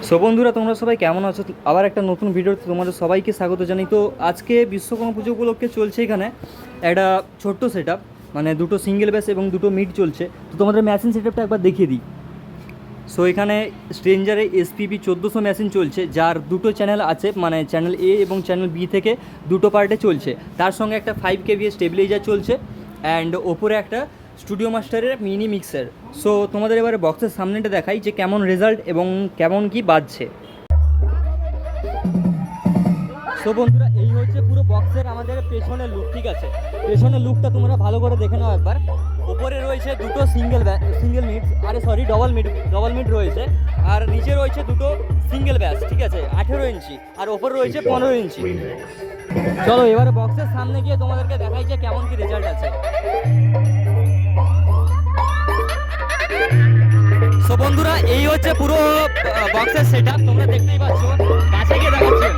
So বন্ধুরা, তোমরা সবাই কেমন আছো? আবার একটা নতুন ভিডিওতে তোমাদের সবাইকে স্বাগত জানাই। তো আজকে বিশ্বকর্মা পুজো উপলক্ষে চলছে এখানে একটা ছোট্ট সেট আপ, মানে দুটো সিঙ্গেল ব্যাস এবং দুটো মিড চলছে। তো তোমাদের মেশিন সেট আপটা একবার দেখিয়ে দিই। সো এখানে স্ট্রেঞ্জারে এসপিপি 1400 মেশিন চলছে, যার দুটো চ্যানেল আছে, মানে চ্যানেল এ এবং চ্যানেল বি থেকে দুটো পার্টে চলছে। তার সঙ্গে একটা 5 kVA স্টেবিলাইজার চলছে অ্যান্ড ওপরে একটা স্টুডিও মাস্টারের মিনি মিক্সার। সো তোমাদের এবারে বক্সের সামনেটা দেখাই যে কেমন রেজাল্ট এবং কেমন কি বাজছে। সো বন্ধুরা, এই হচ্ছে পুরো বক্সের আমাদের পেছনের লুক, ঠিক আছে? পেছনের লুকটা তোমরা ভালো করে দেখে নাও একবার। ওপরে রয়েছে দুটো ডবল মিড রয়েছে, আর নিচে রয়েছে দুটো সিঙ্গেল ব্যাস, ঠিক আছে? 18 ইঞ্চি, আর ওপরে রয়েছে 15 ইঞ্চি। চলো এবারে বক্সের সামনে গিয়ে তোমাদেরকে দেখাই যে কেমন কি রেজাল্ট আছে। সো বন্ধুরা, এই হচ্ছে পুরো বক্সের সেটআপ, তোমরা দেখতেই পাচ্ছ। কাছে গিয়ে দেখাচ্ছি।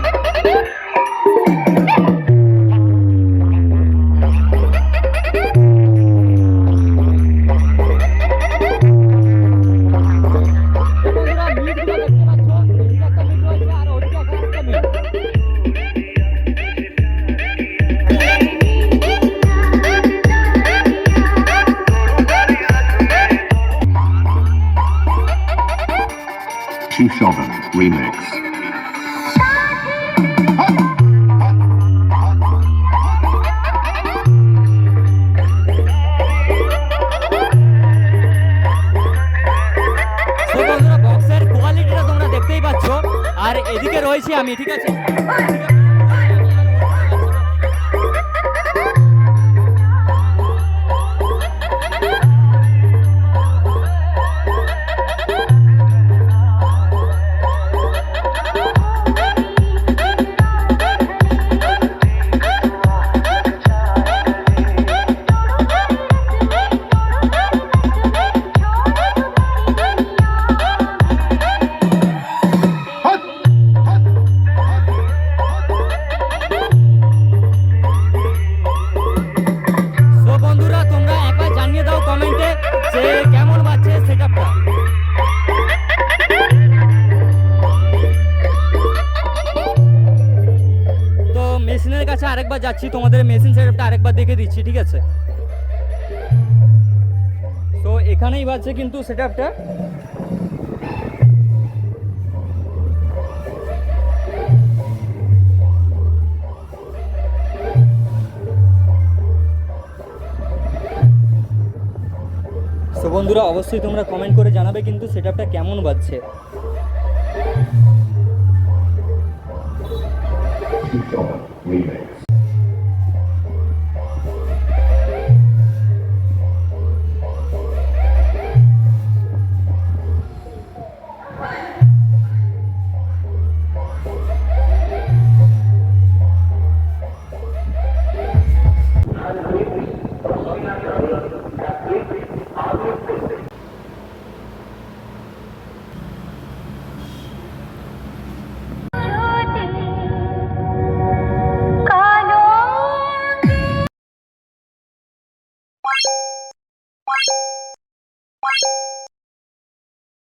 Shogun Remix. বক্সের কোয়ালিটিটা তোমরা দেখতেই পাচ্ছ, আর এদিকে রয়েছে আমি, ঠিক আছে? কেমন বাজছে সেটআপটা? তো মেশিনের কাছে আরেকবার যাচ্ছি, তোমাদের মেশিন সেটআপটা আরেকবার দেখে দিচ্ছি, ঠিক আছে? তো এখানেই বাজছে কিন্তু সেটআপটা। তো বন্ধুরা, অবশ্যই তোমরা কমেন্ট করে জানাবে কিন্তু সেটআপটা কেমন বাজছে। Shogun Remix.